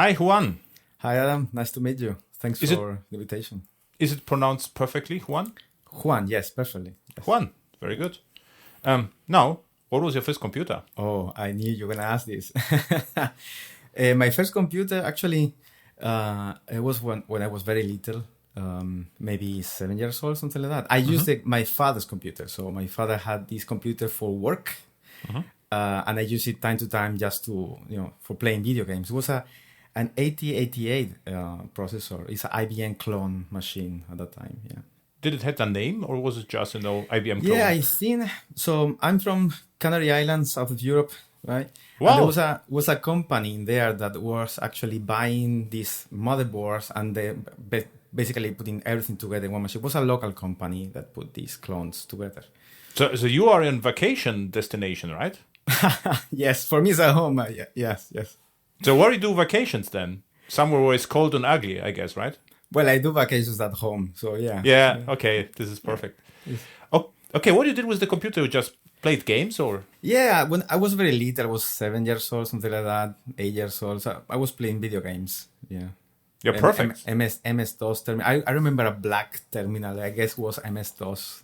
Hi, Juan. Hi, Adam. Nice to meet you. Thanks Is for the invitation. Is it pronounced perfectly, Juan? Juan, yes, perfectly. Yes. Juan, very good. Now, what was your first computer? Oh, I knew you were going to ask this. My first computer, actually, it was when I was very little, maybe 7 years old, something like that. I used my father's computer. So my father had this computer for work. And I used it time to time just to, for playing video games. It was an 8088 processor. It's an IBM clone machine at that time, yeah. Did it have a name or was it just, IBM clone? Yeah, I think so. I'm from Canary Islands, south of Europe, right? Wow. And there was a company in there that was actually buying these motherboards and they basically putting everything together in one machine. It was a local company that put these clones together. So you are in vacation destination, right? Yes, for me it's at home. Yes. So where do you do vacations then? Somewhere where it's cold and ugly, I guess, right? Well, I do vacations at home, so yeah. Yeah, okay, this is perfect. Yes. Oh, okay, what you did with the computer? You just played games or? Yeah, when I was very little, I was 7 years old, something like that, 8 years old. So I was playing video games, yeah. You're perfect. MS-DOS terminal. I remember a black terminal, I guess was MS-DOS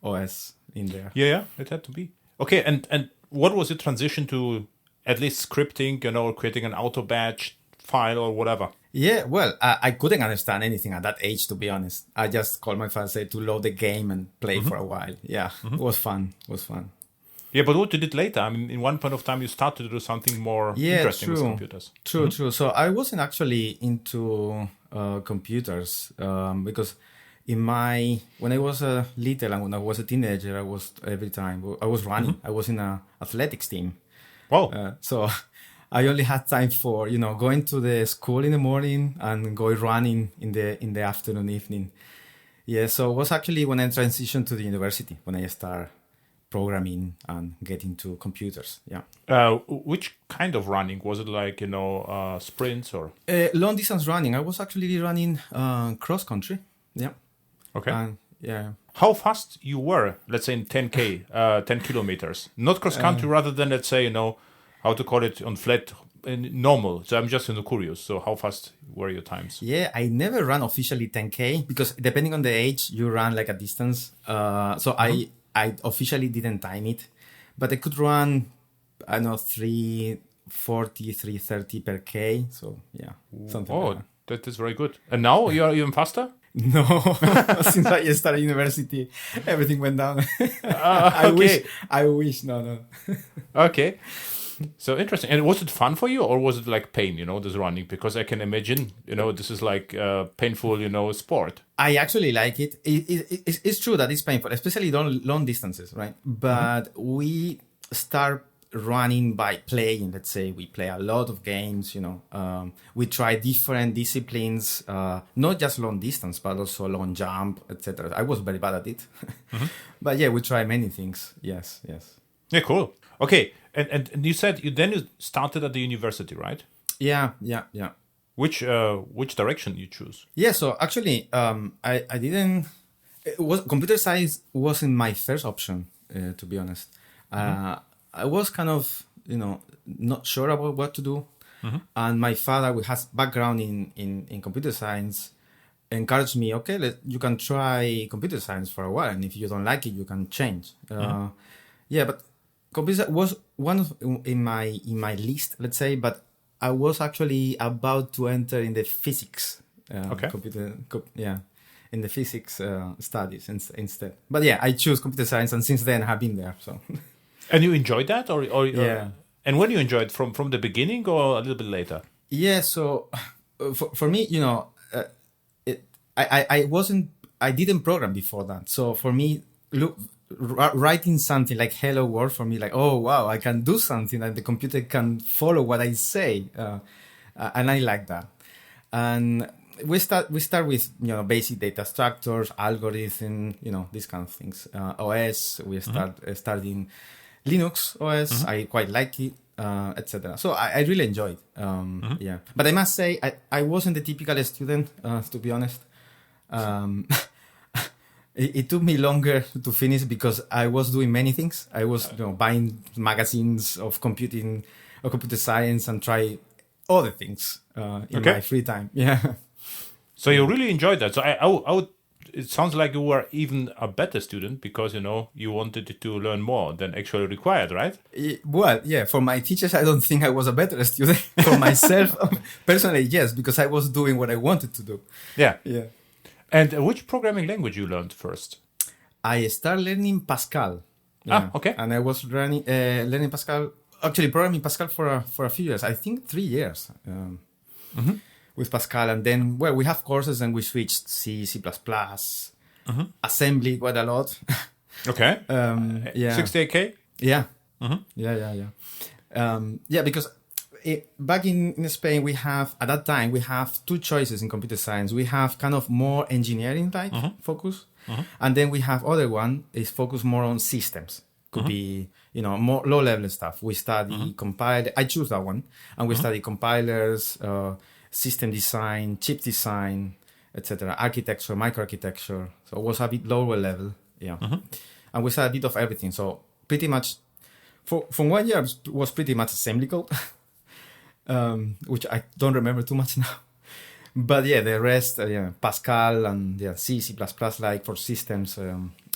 OS in there. Yeah, it had to be. Okay, and what was the transition to at least scripting, or creating an auto batch file or whatever? Yeah, well, I couldn't understand anything at that age, to be honest. I just called my father, said to load the game and play for a while. Yeah, it was fun. Yeah, but what you did later? I mean, in one point of time, you started to do something more interesting with computers. True. So I wasn't actually into computers because when I was little and when I was a teenager, I was running. I was in an athletics team. Wow. So I only had time for, going to the school in the morning and going running in the afternoon, evening. Yeah, so it was actually when I transitioned to the university, when I started programming and getting to computers. Yeah. Which kind of running? Was it like, sprints or? Long distance running. I was actually running cross country. Yeah. Okay. Yeah. How fast you were, let's say in 10K, 10 kilometers? Not cross country, rather than, let's say, how to call it on flat, normal. So I'm just curious. So how fast were your times? Yeah, I never ran officially 10K because depending on the age, you run like a distance. So I officially didn't time it, but I could run, 340, 330 per K. So yeah, something like that. That is very good. And now you are even faster? No, since I started university, everything went down. Okay. I wish. No. Okay. So interesting. And was it fun for you or was it like pain, this running? Because I can imagine, this is like painful, sport. I actually like it. It's true that it's painful, especially long distances, right? But we start running by playing. Let's say we play a lot of games, we try different disciplines, not just long distance, but also long jump, etc. I was very bad at it. But yeah, we try many things. Yes. Yeah, cool. Okay. And you said you started at the university, right? Yeah. Which direction you choose? Yeah, so actually, I didn't. Computer science wasn't my first option, to be honest. I was kind of, not sure about what to do, and my father, who has background in computer science, encouraged me. Okay, you can try computer science for a while, and if you don't like it, you can change. Yeah, but computer was one of in my list, let's say, but I was actually about to enter in the physics in the physics studies instead. But yeah, I chose computer science, and since then I've been there. So. And you enjoyed that, or yeah? And when you enjoyed from the beginning or a little bit later? Yeah. So for me, I didn't program before that. So for me, writing something like "Hello World" for me, like, oh wow, I can do something and the computer can follow what I say, and I like that. And we start with basic data structures, algorithm, these kind of things. OS, we starting Linux OS. I quite like it, etc. So I really enjoyed. Yeah, but I must say I wasn't the typical student, to be honest. It took me longer to finish because I was doing many things. I was buying magazines of computing or computer science and try other things in my free time. Yeah. So you really enjoyed that. So I would. It sounds like you were even a better student because you wanted to learn more than actually required, right? Well, yeah. For my teachers, I don't think I was a better student. For myself, personally, yes, because I was doing what I wanted to do. Yeah. Yeah. And which programming language you learned first? I started learning Pascal. Yeah. Okay. And I was learning Pascal, actually programming Pascal for a few years. I think 3 years. With Pascal, and then we have courses and we switched C, C++, assembly quite a lot. Okay. Yeah. 68K? Yeah. Yeah, because back in Spain, at that time, we have two choices in computer science. We have kind of more engineering type focus, and then we have other one is focused more on systems. Could be, more low level stuff. We study compiler. I choose that one, and we study compilers, system design, chip design, etc., architecture, microarchitecture. So it was a bit lower level, yeah. And we saw a bit of everything. So pretty much, from 1 year was pretty much assembly code, which I don't remember too much now. But yeah, the rest, Pascal and C, C++, like for systems,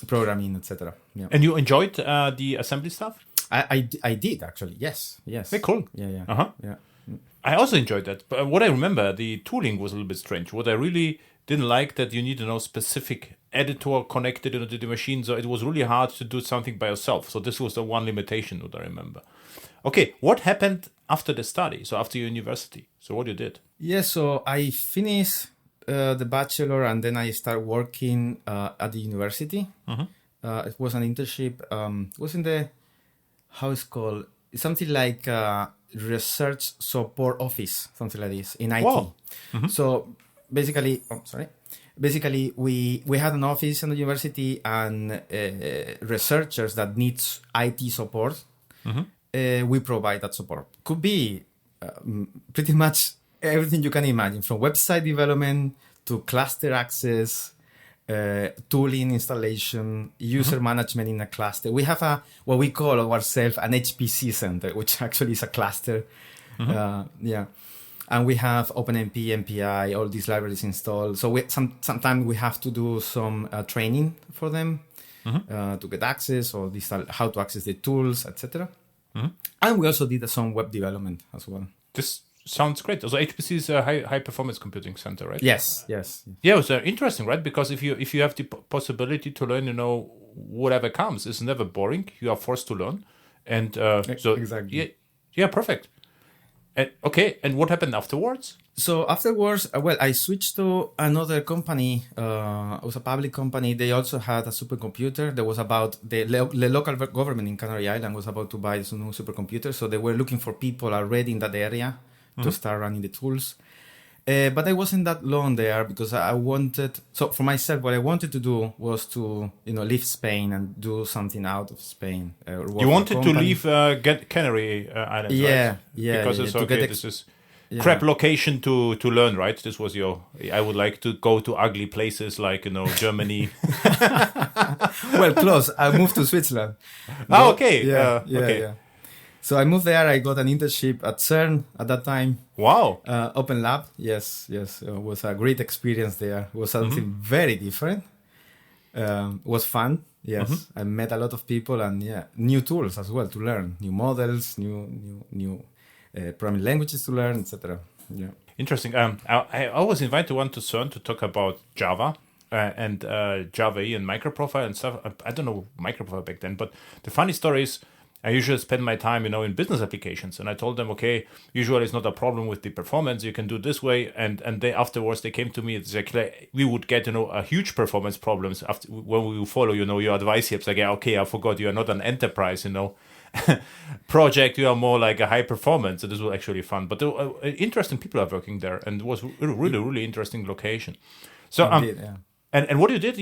programming, etc. Yeah. And you enjoyed the assembly stuff? I did actually. Yes. Very cool. Yeah. Yeah. I also enjoyed that. But what I remember, the tooling was a little bit strange. What I really didn't like that you need to know specific editor connected to the machine. So it was really hard to do something by yourself. So this was the one limitation that I remember. Okay, what happened after the study? So after your university? So what you did? Yeah, so I finished the bachelor and then I started working at the university. It was an internship. It was in the, how it's called? It's something like research support office, something like this in IT. Wow. So basically, we had an office in the university and researchers that needs IT support. We provide that support. Could be pretty much everything you can imagine, from website development to cluster access, tooling installation, user management in a cluster. We have what we call ourselves an HPC center, which actually is a cluster. And we have OpenMP, MPI, all these libraries installed. So sometimes we have to do some training for them to get access or how to access the tools, etc. And we also did some web development as well. This sounds great. So HPC is a high performance computing center, right? Yes. Yeah, it was interesting, right? Because if you have the possibility to learn, whatever comes, it's never boring. You are forced to learn, and so exactly. Yeah, perfect. And and what happened afterwards? So afterwards, I switched to another company. It was a public company. They also had a supercomputer. That was about the local government in Canary Island was about to buy some new supercomputer. So they were looking for people already in that area to start running the tools. But I wasn't that long there because I wanted. So for myself, what I wanted to do was to leave Spain and do something out of Spain. You wanted to leave Canary Islands, right? Because it's this is crap location to learn, right? This was I would like to go to ugly places like Germany. Well, close. I moved to Switzerland. Okay. Yeah. So I moved there. I got an internship at CERN at that time. Wow. Open Lab. Yes. It was a great experience there. It was something very different. It was fun. Yes. I met a lot of people and new tools as well to learn, new models, new programming languages to learn, etc. Yeah. Interesting. I was invited to CERN to talk about Java and Java and microprofile and stuff. I don't know microprofile back then, but the funny story is I usually spend my time, in business applications. And I told them, okay, usually it's not a problem with the performance. You can do this way. And they afterwards, they came to me. It's like, we would get, a huge performance problems after when we follow, your advice here. It's like, okay, I forgot you are not an enterprise, project. You are more like a high performance. So this was actually fun. But interesting people are working there. And it was really, really interesting location. So, Indeed, yeah. And what you did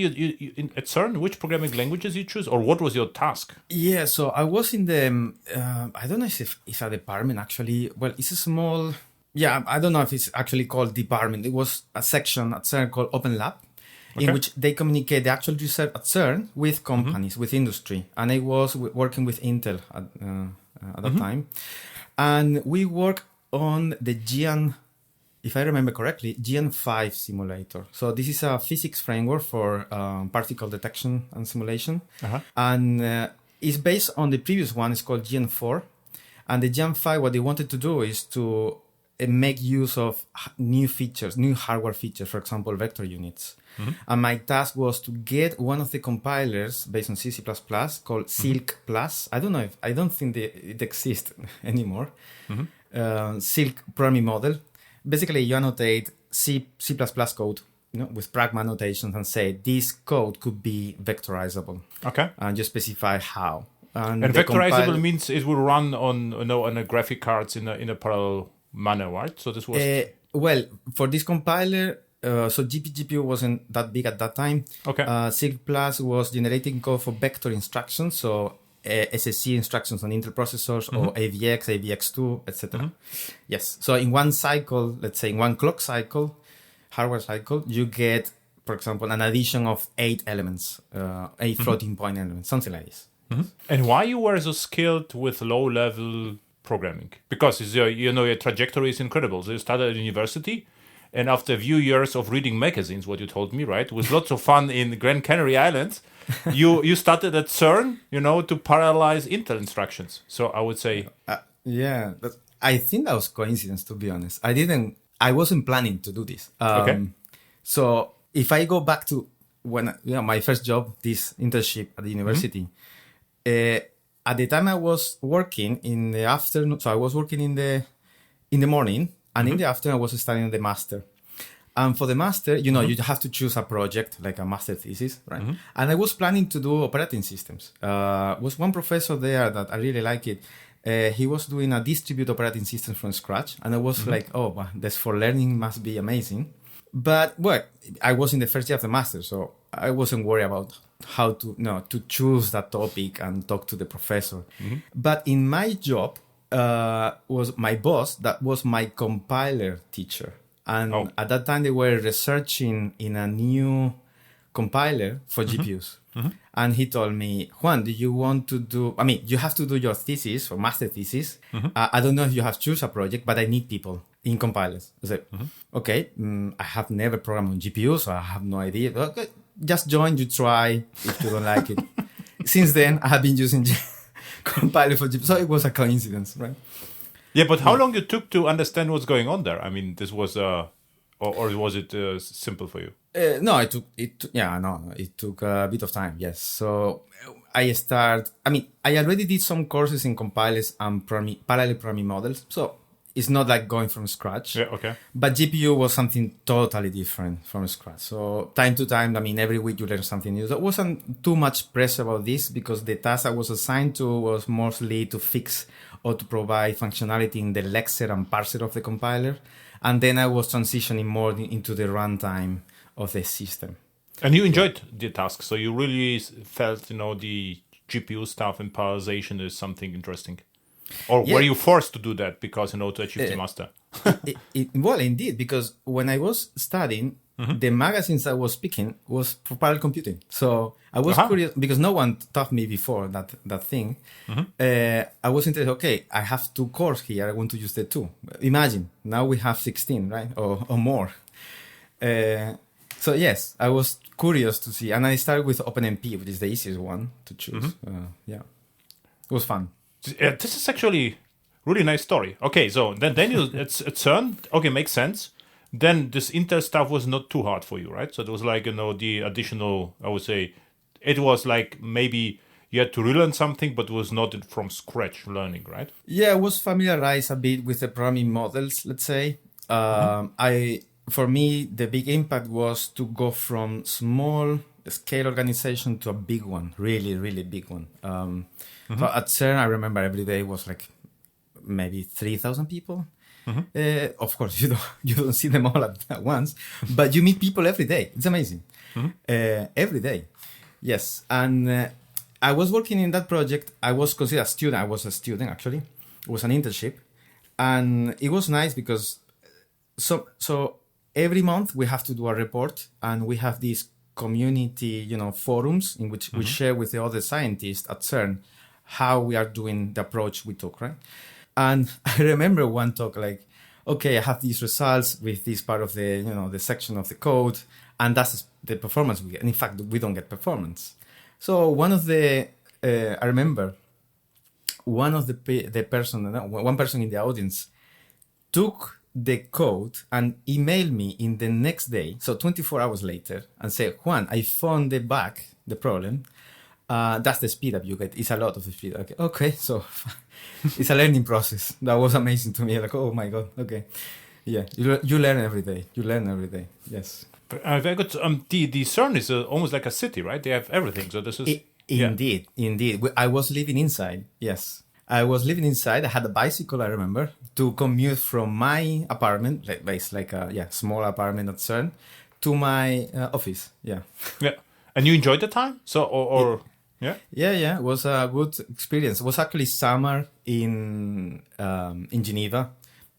at CERN, which programming languages you choose, or what was your task? Yeah, so I was in the, I don't know if it's a department actually. Well, it's a small, I don't know if it's actually called department. It was a section at CERN called Open Lab, in which they communicate the actual research at CERN with companies, with industry. And I was working with Intel at that time. And we work on the GN, if I remember correctly, GN5 simulator. So this is a physics framework for particle detection and simulation. And it's based on the previous one. It's called GN4. And the GN5, what they wanted to do is to make use of new features, new hardware features, for example, vector units. And my task was to get one of the compilers based on C++ called Silk Plus. I don't think it exists anymore. Silk programming model. Basically, you annotate C++ code, with pragma notations and say this code could be vectorizable. Okay. And you specify how. And vectorizable means it will run on a graphic cards in a parallel manner, right? So this was well for this compiler. So GPU wasn't that big at that time. Okay. Silk Plus was generating code for vector instructions, so SSC instructions on Intel processors or AVX, AVX2, etc. Yes. So in one cycle, let's say in one clock cycle, hardware cycle, you get, for example, an addition of 8 elements, 8 floating point elements, something like this. And why you were so skilled with low-level programming? Because your trajectory is incredible. So you started at university, and after a few years of reading magazines, what you told me, right, with lots of fun in Grand Canary Islands, you started at CERN, to parallelize Intel instructions. So I would say, yeah, I think that was coincidence, to be honest. I wasn't planning to do this. Okay. So if I go back to when my first job, this internship at the university. At the time I was working in the afternoon, so I was working in the morning, and in the afternoon I was studying the master. And for the master, you have to choose a project, like a master thesis, right? And I was planning to do operating systems. Was one professor there that I really like it. He was doing a distributed operating system from scratch, and I was like, oh, well, this for learning must be amazing. But I was in the first year of the master, so I wasn't worried about how to choose that topic and talk to the professor. But in my job, was my boss that was my compiler teacher. And at that time, they were researching in a new compiler for GPUs. And he told me, Juan, do you want to do... I mean, you have to do your thesis or master thesis. I don't know if you have choose a project, but I need people in compilers. I said, okay, I have never programmed on GPU, so I have no idea. Okay, just join, you try if you don't like it. Since then, I have been using compiler for GPU. So it was a coincidence, right? Yeah, but how long it took to understand what's going on there? I mean, this was... or was it simple for you? No, it took a bit of time, yes. So I already did some courses in compilers and parallel programming models. So it's not like going from scratch. Yeah, okay. But GPU was something totally different from scratch. So time to time, every week you learn something new. There wasn't too much pressure about this because the task I was assigned to was mostly to fix or to provide functionality in the lexer and parser of the compiler. And then I was transitioning more into the runtime of the system. And you enjoyed the task, so you really felt, the GPU stuff and parallelization is something interesting. Or were you forced to do that because, to achieve the master? Well, indeed, because when I was studying, the magazines I was picking was for parallel computing. So I was curious, because no one taught me before that thing. I was interested, okay, I have 2 cores here, I want to use the 2. Imagine, now we have 16, right? Or more. So yes, I was curious to see. And I started with OpenMP, which is the easiest one to choose. It was fun. This is actually really nice story. Okay, so then you at CERN, okay, makes sense. Then this Intel stuff was not too hard for you, right? So it was like, the additional, I would say, it was like maybe you had to relearn something, but it was not from scratch learning, right? Yeah, I was familiarized a bit with the programming models, let's say. For me, the big impact was to go from small scale organization to a big one, really, really big one. So at CERN, I remember every day was like maybe 3,000 people. Of course, you don't see them all at once, but you meet people every day. It's amazing. Every day. Yes. And I was working in that project. I was considered a student. I was a student, actually. It was an internship. And it was nice because so every month we have to do a report, and we have these community, forums in which we share with the other scientists at CERN how we are doing the approach we took, right? And I remember one talk like, okay, I have these results with this part of the, the section of the code, and that's the performance we get. And in fact, we don't get performance. So one remember one person in the audience took the code and emailed me in the next day, so 24 hours later, and said, Juan, I found the problem. That's the speed up you get. It's a lot of the speed. Okay, so it's a learning process. That was amazing to me. Like, oh my God, okay. Yeah, you learn every day. Yes. Very good. The CERN is almost like a city, right? They have everything. So this is... Indeed. I was living inside, yes. I was living inside. I had a bicycle, I remember, to commute from my apartment, it's like a small apartment at CERN, to my office, Yeah. And you enjoyed the time? So, Yeah? Yeah. It was a good experience. It was actually summer in Geneva.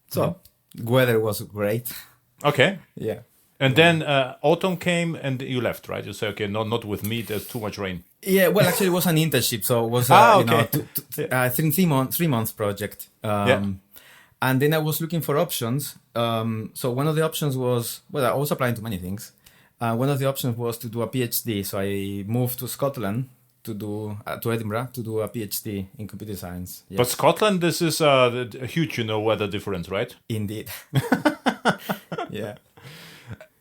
So, weather was great. Okay. Yeah. And then autumn came and you left, right? You say, okay, not with me, there's too much rain. Yeah, well, actually, it was an internship, so it was okay. 3 months project. And then I was looking for options. So one of the options was, I was applying to many things. One of the options was to do a PhD. So I moved to Scotland to Edinburgh to do a PhD in computer science. Yes. But Scotland, this is a huge, weather difference, right? Indeed. Yeah.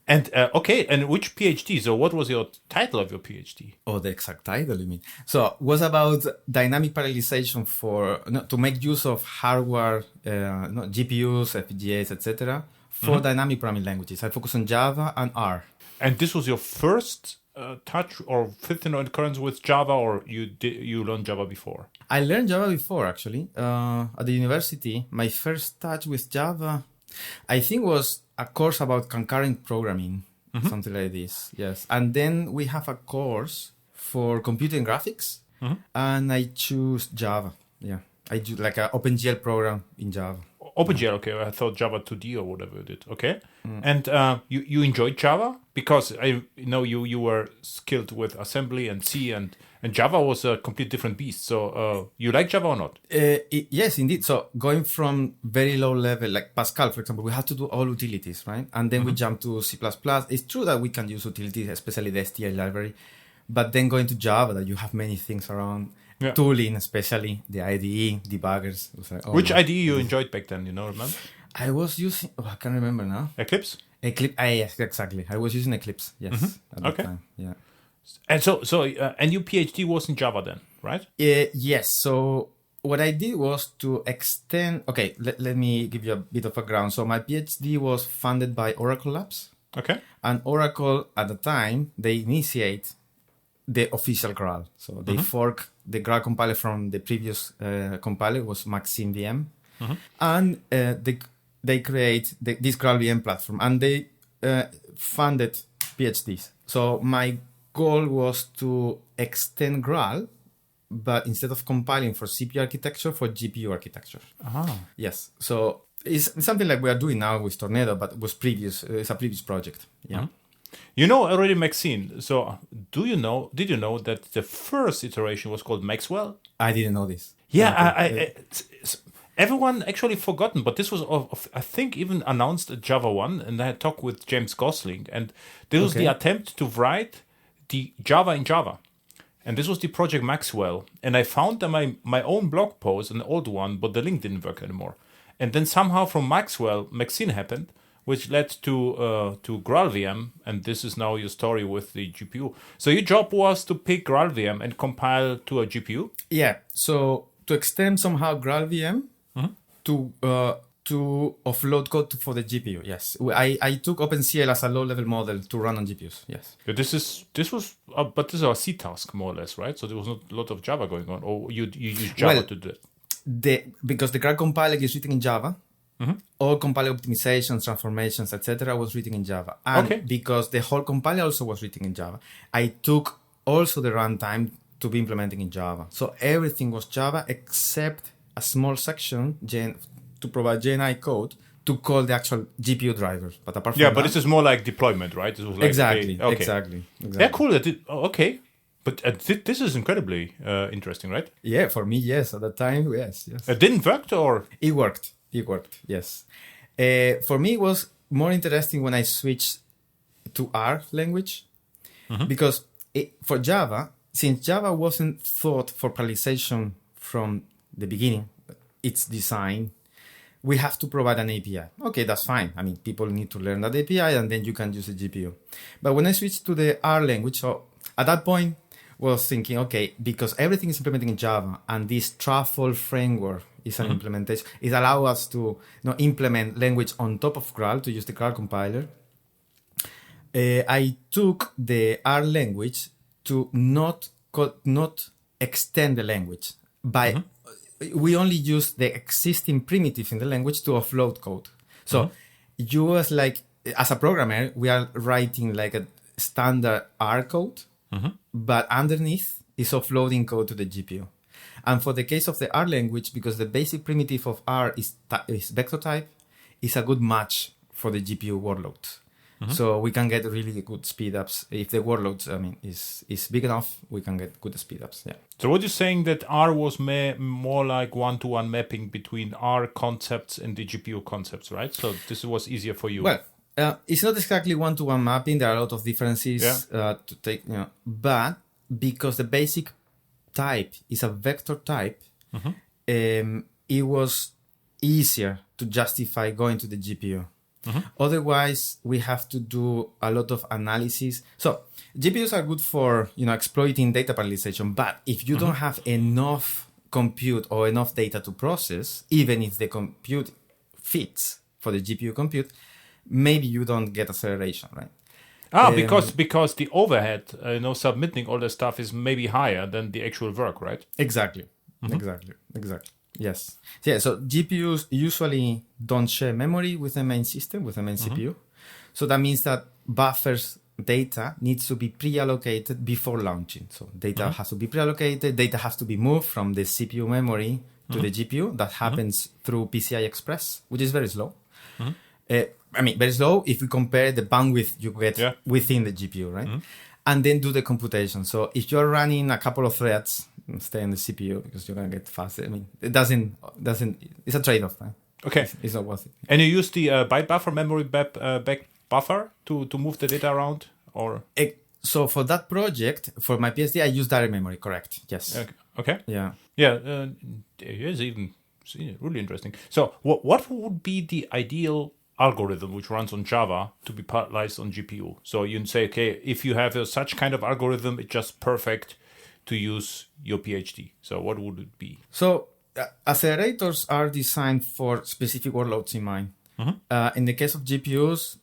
And and which PhD? So what was your title of your PhD? Oh, the exact title, you mean? So it was about dynamic parallelization to make use of hardware, GPUs, FPGAs, etc. for dynamic programming languages. I focus on Java and R. And this was your first touch or fifth occurrence with Java, or you learned Java before? I learned Java before, actually. At the university, my first touch with Java, I think, was a course about concurrent programming, something like this. Yes. And then we have a course for computing graphics, and I choose Java. Yeah. I do like an OpenGL program in Java. OpenGL, okay. I thought Java 2D or whatever you did. Okay. And you enjoyed Java? Because I know you were skilled with assembly and C, and Java was a complete different beast. So you like Java or not? Yes, indeed. So going from very low level, like Pascal, for example, we had to do all utilities, right? And then we jump to C++. It's true that we can use utilities, especially the STL library. But then going to Java, that you have many things around. Yeah. Tooling, especially the IDE, debuggers. Like, which IDE you enjoyed back then, remember? I was using, I can't remember now. Eclipse? Yes, exactly. I was using Eclipse, yes, at that time. Yeah. And so and your PhD was in Java then, right? Yes. So what I did was to extend, let me give you a bit of background. So my PhD was funded by Oracle Labs. Okay. And Oracle, at the time, they initiate the official Graal. So they fork the Graal compiler from the previous compiler, was MaximVM. And they create this GraalVM platform, and they funded PhDs. So my goal was to extend Graal, but instead of compiling for CPU architecture, for GPU architecture. Yes. So it's something like we are doing now with Tornado, but it's a previous project. Yeah. You know already Maxine. So did you know that the first iteration was called Maxwell? I didn't know this. Yeah, everyone actually forgotten, but this was, I think, even announced at Java 1, and I had talked with James Gosling, and this was the attempt to write the Java in Java. And this was the project Maxwell. And I found my own blog post, an old one, but the link didn't work anymore. And then somehow from Maxine happened, which led to GraalVM, and this is now your story with the GPU. So your job was to pick GraalVM and compile to a GPU? Yeah, so to extend somehow GraalVM to offload code for the GPU, yes. I took OpenCL as a low-level model to run on GPUs, yes. Yeah, this was a C task, more or less, right? So there was not a lot of Java going on, or you used Java to do it? Because the Graal compiler is written in Java, all compiler optimizations, transformations, etc. was written in Java. And because the whole compiler also was written in Java, I took also the runtime to be implementing in Java. So everything was Java except a small section to provide GNI code to call the actual GPU drivers. But apart from but this is more like deployment, right? This was like, exactly. Yeah, cool. But this is incredibly interesting, right? Yeah, for me, yes. At the time, yes. It didn't work, or? It worked, yes. For me, it was more interesting when I switched to R language, because for Java, since Java wasn't thought for parallelization from the beginning, its design, we have to provide an API. Okay, that's fine. I mean, people need to learn that API and then you can use the GPU. But when I switched to the R language, so at that point, I was thinking, okay, because everything is implemented in Java and this truffle framework is an implementation, it allows us to implement language on top of Graal to use the Graal compiler. I took the R language to not extend the language by we only use the existing primitive in the language to offload code. So you as a programmer, we are writing like a standard R code, but underneath is offloading code to the GPU. And for the case of the R language, because the basic primitive of R is vector type, is a good match for the GPU workloads. So we can get really good speed ups. If the workloads, is big enough, we can get good speed ups. Yeah. So what you're saying that R was more like one-to-one mapping between R concepts and the GPU concepts, right? So this was easier for you. Well, it's not exactly one-to-one mapping. There are a lot of differences to take, but because the basic type is a vector type, it was easier to justify going to the GPU. Otherwise, we have to do a lot of analysis. So GPUs are good for exploiting data parallelization, but if you don't have enough compute or enough data to process, even if the compute fits for the GPU compute, maybe you don't get acceleration, right? Because the overhead, submitting all the stuff is maybe higher than the actual work, right? Exactly. Yes. Yeah. So GPUs usually don't share memory with the main system, with the main CPU. So that means that buffers data needs to be pre-allocated before launching. So data has to be pre-allocated. Data has to be moved from the CPU memory to the GPU. That happens through PCI Express, which is very slow. Very slow if we compare the bandwidth you get within the GPU, right? And then do the computation. So if you're running a couple of threads, stay on the CPU because you're gonna get faster. It doesn't. It's a trade-off, right? Okay, it's not worth it. And you use the byte buffer memory back buffer to move the data around, or? So for that project, for my PSD, I use direct memory. Correct. Yes. Okay. Yeah. Here's even really interesting. So what would be the ideal algorithm which runs on Java to be parallelized on GPU? So you can say, okay, if you have such kind of algorithm, it's just perfect to use your PhD. So what would it be? So accelerators are designed for specific workloads in mind. In the case of GPUs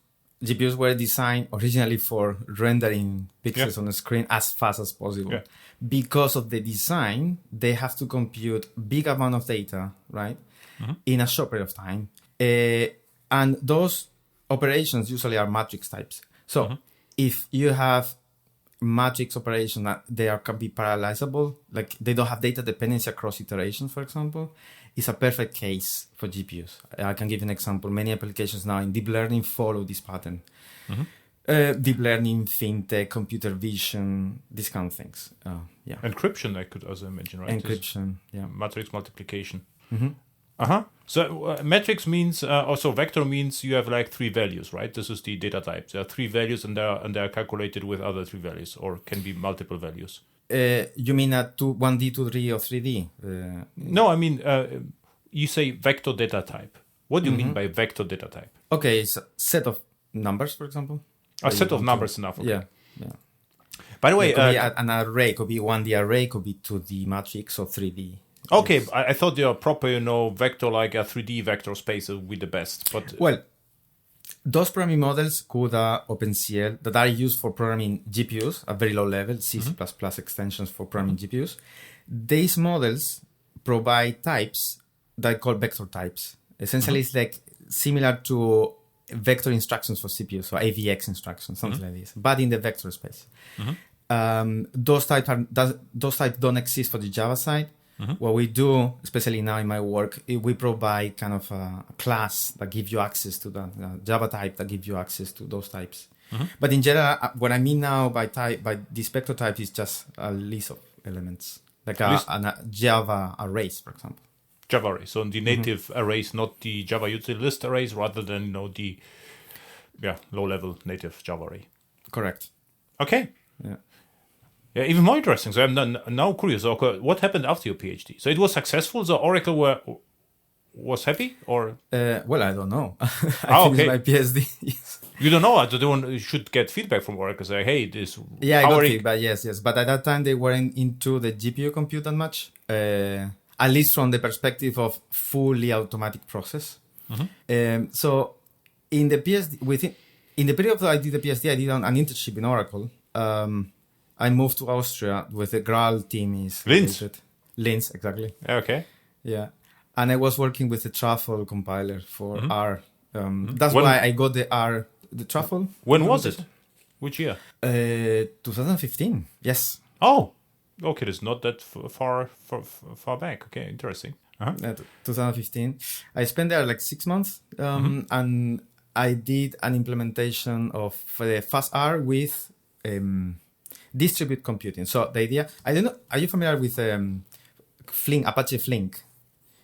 were designed originally for rendering pixels on the screen as fast as possible. Because of the design, they have to compute big amount of data, right, in a short period of time. And those operations usually are matrix types. So if you have matrix operation that can be parallelizable, like they don't have data dependency across iterations, for example, is a perfect case for GPUs. I can give you an example. Many applications now in deep learning follow this pattern. Deep learning, fintech, computer vision, these kind of things. Encryption, I could also imagine, right? Encryption, matrix multiplication. So matrix means also vector means you have like three values, right? This is the data type. There are three values and they are calculated with other three values, or can be multiple values. You mean 1D, 2D, or 3D? No, I mean you say vector data type. What do you mean by vector data type? Okay, it's a set of numbers, for example. A set of numbers enough. Okay. Yeah. By the way, an array could be 1D array, could be 2D matrix or 3D. Okay, I thought the proper, vector like a 3D vector space would be the best. But those programming models, CUDA, OpenCL, that are used for programming GPUs at very low level, C++ extensions for programming GPUs, these models provide types that are called vector types. Essentially, it's like similar to vector instructions for CPU, so AVX instructions, something like this, but in the vector space. Those types don't exist for the Java side. What we do, especially now in my work, we provide kind of a class that gives you access to the Java type that gives you access to those types. But in general, what I mean now by the spectral type is just a list of elements, like a Java arrays, for example. Java array. So the native arrays, not the Java utility list arrays, rather than the low-level native Java array. Correct. Okay. Yeah. Yeah, even more interesting. So I'm now curious. Okay, what happened after your PhD? So it was successful. So Oracle was happy, or? Well, I don't know. I finished my PhD. Yes. You don't know. You should get feedback from Oracle. Say, hey, this. Yeah, I got feedback. Yes. But at that time, they weren't into the GPU compute that much. At least from the perspective of fully automatic process. So in the PhD, in the period that I did the PhD, I did an internship in Oracle. I moved to Austria with the Graal team. Linz, exactly. Okay. Yeah. And I was working with the Truffle compiler for R. That's why I got the Truffle. When was it? Which year? 2015. Yes. Oh, okay. It's not that far back. Okay, interesting. 2015. I spent there like 6 months, and I did an implementation of the fast R with distributed computing. So the idea, I don't know, are you familiar with Flink, Apache Flink?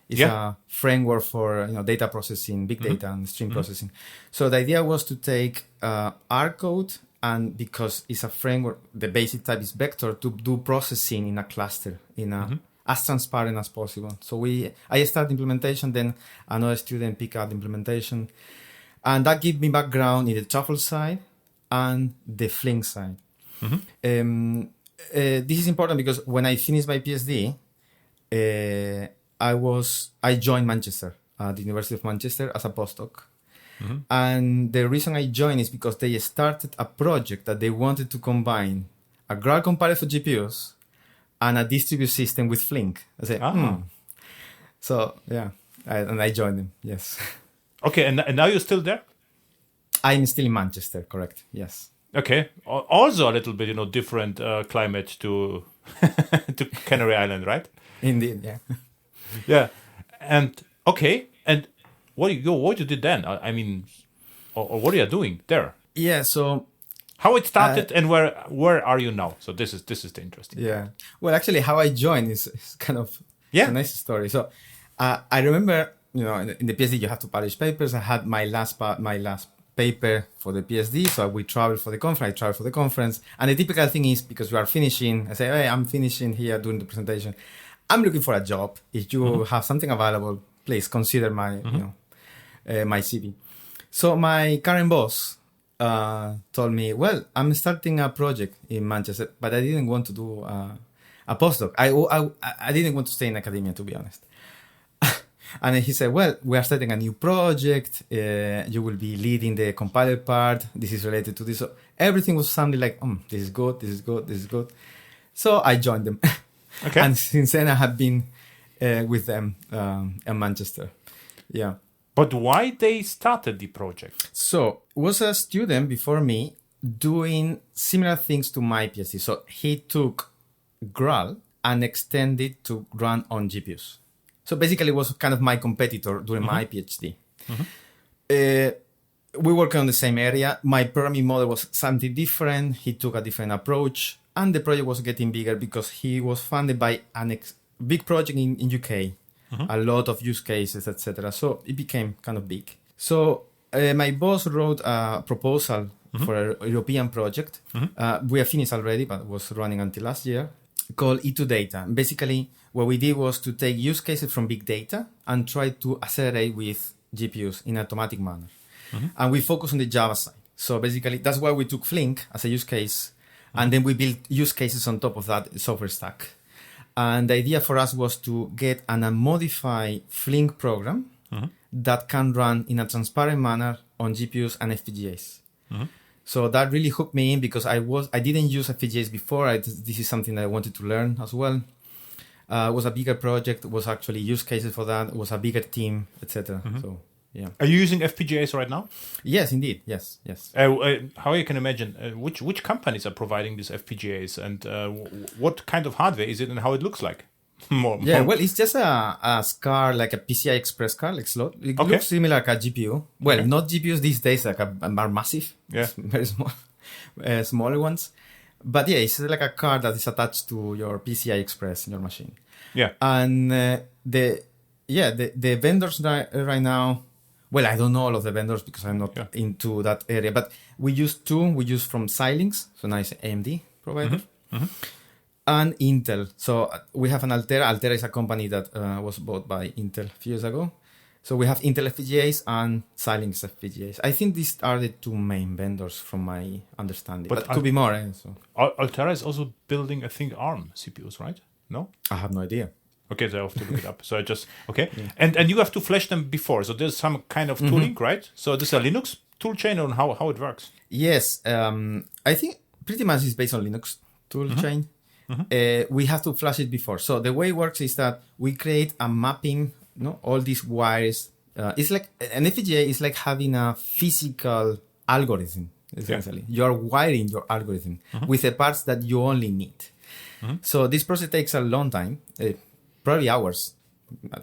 It's a framework for data processing, big data and stream processing. So the idea was to take R code, and because it's a framework, the basic type is vector, to do processing in a cluster, as transparent as possible. So I started implementation, then another student picked up the implementation, and that gave me background in the Truffle side and the Flink side. This is important because when I finished my PhD, I joined Manchester, the University of Manchester, as a postdoc. And the reason I joined is because they started a project that they wanted to combine a Graal compiler for GPUs and a distributed system with Flink. I said, So, yeah, and I joined them, yes. Okay, and now you're still there? I'm still in Manchester, correct, yes. Okay, also a little bit, different climate to to Canary Island, right? Indeed, yeah. Yeah, and okay, and what you did then? I mean, or what are you doing there? Yeah, so how it started and where are you now? So this is the interesting. Yeah, well, actually, how I joined is kind of a nice story. So I remember, in the PhD you have to publish papers. I had my last paper for the PhD, so we traveled for the conference. I traveled for the conference, and the typical thing is because you are finishing, I say, hey, I'm finishing here doing the presentation. I'm looking for a job. If you have something available, please consider my my CV. So my current boss told me, well, I'm starting a project in Manchester, but I didn't want to do a postdoc. I didn't want to stay in academia, to be honest. And he said, well, we are starting a new project. You will be leading the compiler part. This is related to this. So everything was sounding like, this is good, this is good, this is good. So I joined them. Okay. And since then I have been with them in Manchester. Yeah. But why they started the project? So was a student before me doing similar things to my PhD. So he took Graal and extended to run on GPUs. So basically it was kind of my competitor during my PhD. We work on the same area. My programming model was something different. He took a different approach. And the project was getting bigger because he was funded by a big project in UK. A lot of use cases, etc. So it became kind of big. So my boss wrote a proposal for a European project. We have finished already, but it was running until last year, called E2 Data. Basically, what we did was to take use cases from big data and try to accelerate with GPUs in an automatic manner. And we focus on the Java side. So basically, that's why we took Flink as a use case. And then we built use cases on top of that software stack. And the idea for us was to get a modified Flink program that can run in a transparent manner on GPUs and FPGAs. So that really hooked me in because I didn't use FPGAs before. This is something that I wanted to learn as well. It was a bigger project. It was actually use cases for that. It was a bigger team, etc. So yeah. Are you using FPGAs right now? Yes, indeed. Yes. How you can imagine, which companies are providing these FPGAs and what kind of hardware is it and how it looks like? Yeah, well, it's just a card, like a PCI Express card, like slot. It Okay. looks similar like a GPU. Well, not GPUs these days, like are massive. Yeah. It's very small, smaller ones. But yeah, it's like a card that is attached to your PCI Express in your machine. Yeah. And the vendors right now, well, I don't know all of the vendors because I'm not into that area, but we use two. We use from Xilinx, so nice AMD provider, and Intel. So we have an Altera. Altera is a company that was bought by Intel a few years ago. So we have Intel FPGAs and Xilinx FPGAs. I think these are the two main vendors from my understanding. But could be more. So. Altera is also building, I think, ARM CPUs, right? No? I have no idea. Okay, so I have to look it up. So I just, okay. Yeah. And you have to flash them before. So there's some kind of tooling, right? So this is a Linux tool chain on how it works. Yes. I think pretty much it's based on Linux tool chain. We have to flash it before. So the way it works is that we create a mapping, all these wires. It's like an FPGA is like having a physical algorithm, essentially. Yeah. You're wiring your algorithm with the parts that you only need. So this process takes a long time, probably hours,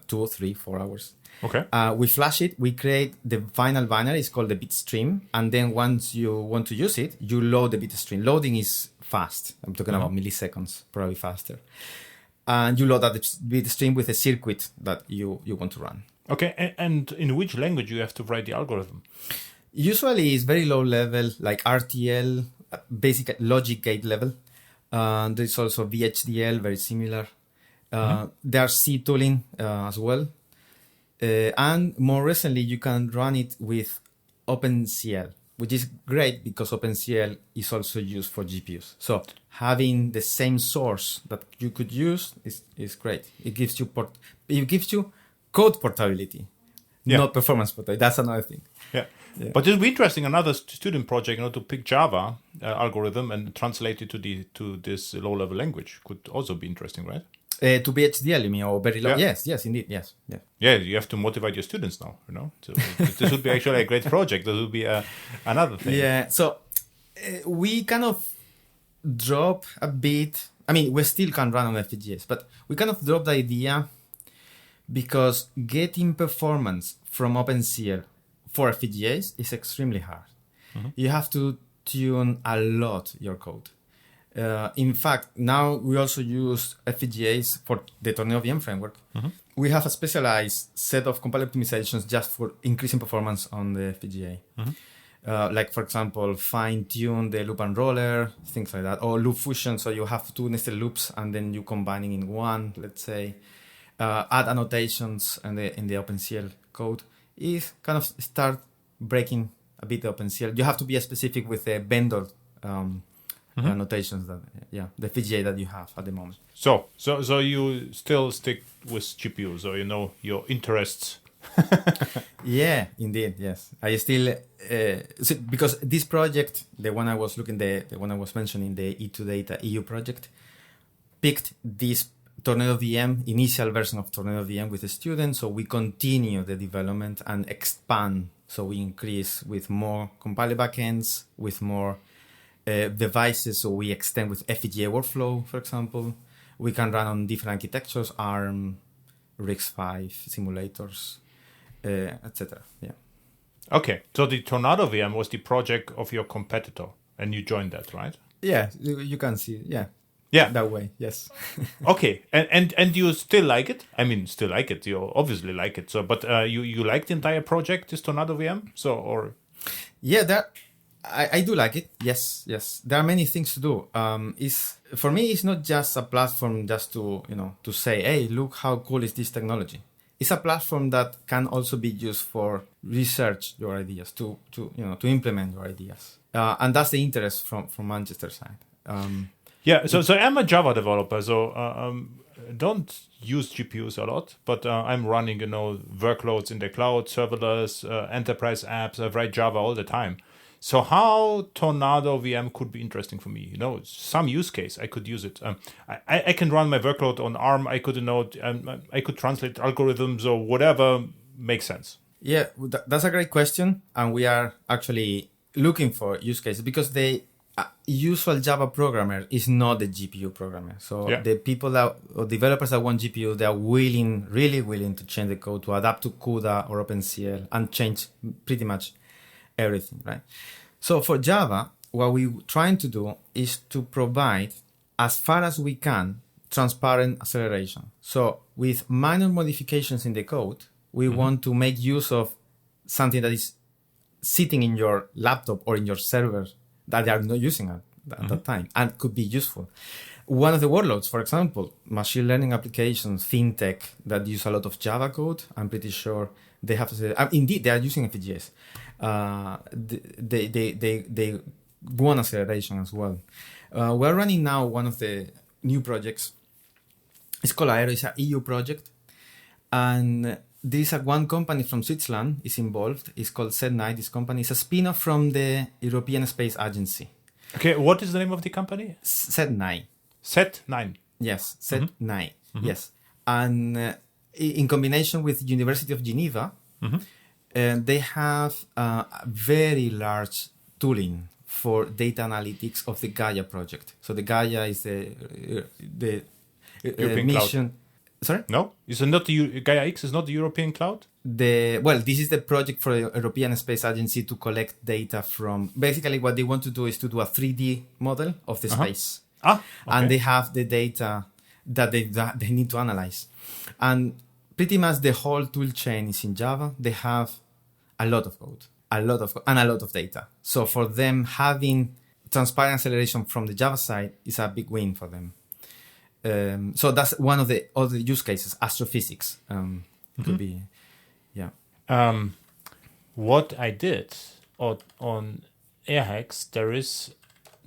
2, 3, 4 hours. Okay. We flash it, we create the final binary, it's called the bit stream. And then once you want to use it, you load the bit stream. Loading is fast. I'm talking about milliseconds, probably faster. And you load that bit stream with a circuit that you want to run. Okay. And in which language you have to write the algorithm? Usually it's very low level, like RTL, basic logic gate level. There's also VHDL, very similar. There's C tooling as well. And more recently, you can run it with OpenCL, which is great because OpenCL is also used for GPUs. So having the same source that you could use is great. It gives you code portability, not performance portability. That's another thing. Yeah. But it would be interesting, another student project, to pick Java algorithm and translate it to this low-level language could also be interesting, right? To VHDL, you mean, or very low? Yes, indeed, yes. Yeah, you have to motivate your students now, So this would be actually a great project. This would be another thing. Yeah, so we kind of drop a bit. I mean, we still can run on FPGAs, but we kind of drop the idea because getting performance from OpenCL for FPGAs is extremely hard. You have to tune a lot your code. In fact, now we also use FPGAs for the TornadoVM framework. We have a specialized set of compile optimizations just for increasing performance on the FPGA. Like, for example, fine-tune the loop unroller, things like that, or loop fusion, so you have two nested loops and then you combining in one, let's say. Add annotations in the OpenCL code. Is kind of start breaking a bit the OpenCL. You have to be specific with the vendor annotations that the FPGA that you have at the moment. So you still stick with GPU, so your interests. Yeah, indeed, yes. I still because this project, the one I was mentioning, the E2 Data EU project, picked this TornadoVM, initial version of TornadoVM with the students. So we continue the development and expand. So we increase with more compiler backends, with more devices. So we extend with FPGA workflow, for example. We can run on different architectures, ARM, RISC-V simulators, etc. Yeah. Okay. So the TornadoVM was the project of your competitor, and you joined that, right? Yeah, you can see. Yeah. Yeah, that way, yes. Okay, and you still like it? I mean, still like it. You obviously like it. So, but you like the entire project, this TornadoVM? So, or yeah, I do like it. Yes. There are many things to do. For me, it's not just a platform just to say, hey, look how cool is this technology. It's a platform that can also be used for research your ideas, to implement your ideas, and that's the interest from Manchester side. Yeah, so I'm a Java developer, so don't use GPUs a lot, but I'm running, workloads in the cloud, serverless, enterprise apps. I write Java all the time. So how TornadoVM could be interesting for me? Some use case I could use it. I can run my workload on ARM. I could I could translate algorithms or whatever makes sense. Yeah, that's a great question, and we are actually looking for use cases because usual Java programmer is not the GPU programmer. So Yeah. the people that or developers that want GPU, they are willing, really willing to change the code to adapt to CUDA or OpenCL and change pretty much everything, right? So for Java, what we're trying to do is to provide, as far as we can, transparent acceleration. So with minor modifications in the code, we want to make use of something that is sitting in your laptop or in your server that they are not using at that time and could be useful. One of the workloads, for example, machine learning applications, fintech that use a lot of Java code, I'm pretty sure they have to say, indeed, they are using FPGAs. They want acceleration as well. We're running now one of the new projects. It's called Aero. It's an EU project. And there's one company from Switzerland is involved. It's called Z9. This company is a spin-off from the European Space Agency. Okay, what is the name of the company? Z9. Z9. Yes, Z9. Yes. And in combination with University of Geneva, they have a very large tooling for data analytics of the Gaia project. So the Gaia is the European mission. cloud. Sorry? No, is it not the Gaia X? Is not the European cloud? This is the project for the European Space Agency to collect data from. Basically, what they want to do is to do a 3D model of the space. Okay. And they have the data that they need to analyze. And pretty much the whole tool chain is in Java. They have a lot of code, and a lot of data. So for them, having transparent acceleration from the Java side is a big win for them. So that's one of the other use cases, astrophysics. Could be, yeah. What I did on AirHacks, there is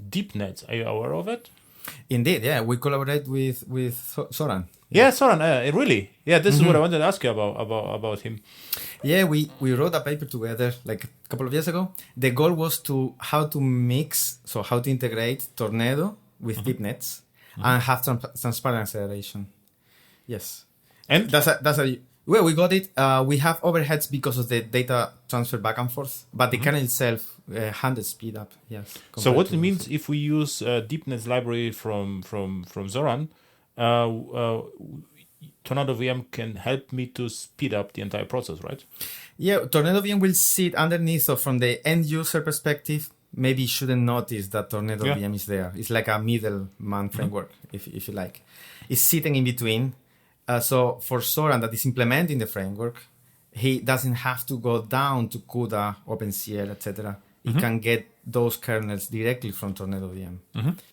DeepNet. Are you aware of it? Indeed, yeah. We collaborate with Soran. Yeah, Soran, really. Yeah, this is what I wanted to ask you about him. Yeah, we wrote a paper together like a couple of years ago. The goal was how to integrate Tornado with DeepNets and have transparent acceleration. Yes. And we got it. We have overheads because of the data transfer back and forth, but the kernel itself handles speed up. Yes. So what it means if we use DeepNet's library from Zoran, TornadoVM can help me to speed up the entire process, right? Yeah, TornadoVM will sit underneath. So from the end user perspective, maybe you shouldn't notice that TornadoVM is there. It's like a middleman framework, if you like. It's sitting in between. So for Soran that is implementing the framework, he doesn't have to go down to CUDA, OpenCL, etc. He can get those kernels directly from TornadoVM.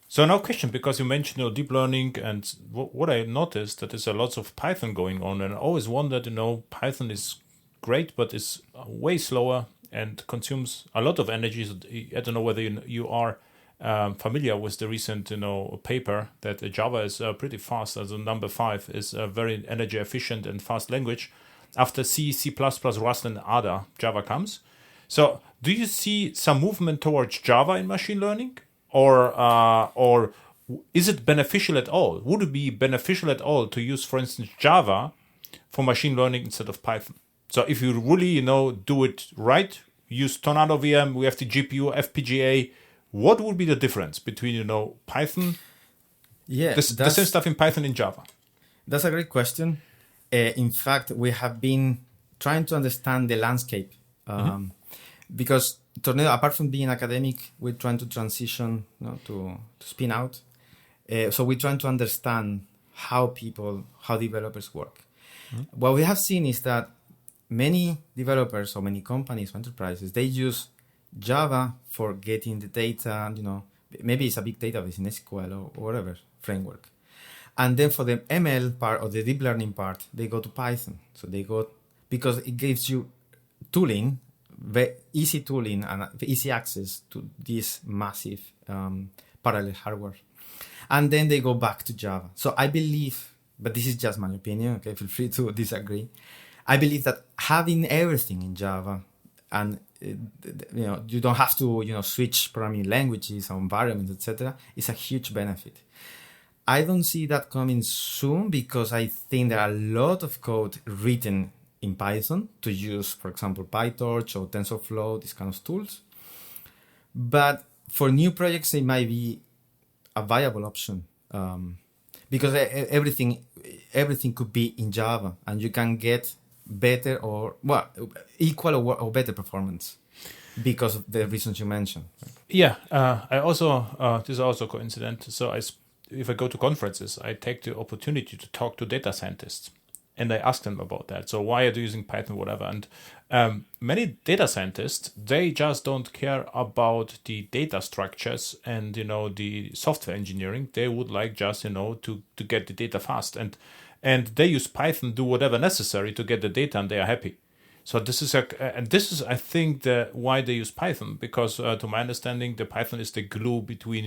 So now question, because you mentioned deep learning, and what I noticed that there's a lots of Python going on, and I always wondered, Python is great, but it's way slower and consumes a lot of energy. So I don't know whether you are familiar with the recent paper that Java is pretty fast. As a number 5 is a very energy efficient and fast language. After C, C++, Rust, and Ada, Java comes. So do you see some movement towards Java in machine learning, or is it beneficial at all? Would it be beneficial at all to use, for instance, Java for machine learning instead of Python? So if you really do it right, use TornadoVM, we have the GPU, FPGA. What would be the difference between Python? Yeah, the same stuff in Python and Java. That's a great question. In fact, we have been trying to understand the landscape because Tornado, apart from being academic, we're trying to transition to spin out. So we're trying to understand how developers work. What we have seen is that many developers or many companies or enterprises, they use Java for getting the data, maybe it's a big database in SQL or whatever framework. And then for the ML part or the deep learning part, they go to Python. So because it gives you tooling, easy tooling and easy access to this massive parallel hardware. And then they go back to Java. So I believe, but this is just my opinion, okay, feel free to disagree. I believe that having everything in Java and you don't have to switch programming languages or environments, etc., is a huge benefit. I don't see that coming soon because I think there are a lot of code written in Python to use, for example, PyTorch or TensorFlow, these kind of tools. But for new projects, it might be a viable option because everything could be in Java, and you can get better or equal or better performance because of the reasons you mentioned. Yeah, I also this is also coincident. So if I go to conferences, I take the opportunity to talk to data scientists, and I ask them about that. So why are you using Python, whatever? And many data scientists, they just don't care about the data structures and the software engineering. They would like just to get the data fast, and they use Python, do whatever necessary to get the data, and they are happy. So this is I think why they use Python, because to my understanding, the Python is the glue between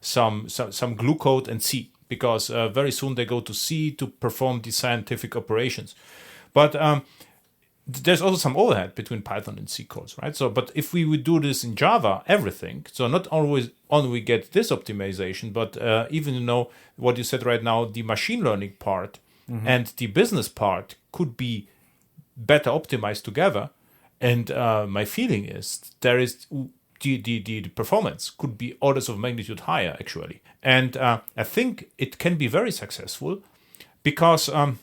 some glue code and C, because very soon they go to C to perform the scientific operations. But there's also some overhead between Python and C codes, right? So, but if we would do this in Java, everything, so not always only we get this optimization, but even what you said right now, the machine learning part and the business part could be better optimized together. And my feeling is there is the performance could be orders of magnitude higher, actually. And I think it can be very successful because, a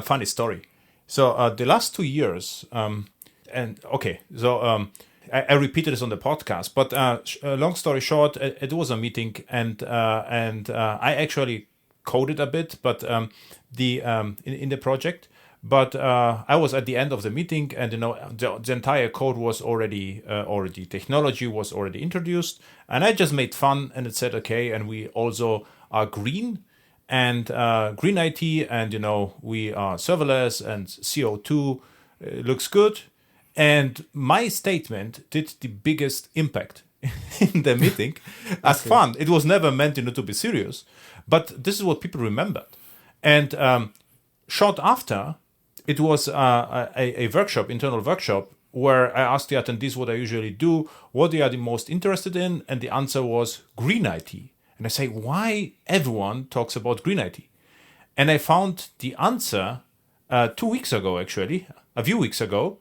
funny story. So the last 2 years, I repeated this on the podcast, but long story short, it was a meeting, and I actually coded a bit, but in the project. But I was at the end of the meeting, and the entire code was already technology was already introduced, and I just made fun, and it said okay, and we also are green. And green IT, and we are serverless, and CO2 looks good. And my statement did the biggest impact in the meeting. As fun, it was never meant to be serious, but this is what people remembered. And short after, it was a workshop, internal workshop, where I asked the attendees what I usually do, what they are the most interested in, and the answer was green IT. And I say, why everyone talks about green IT? And I found the answer 2 weeks ago, actually, a few weeks ago.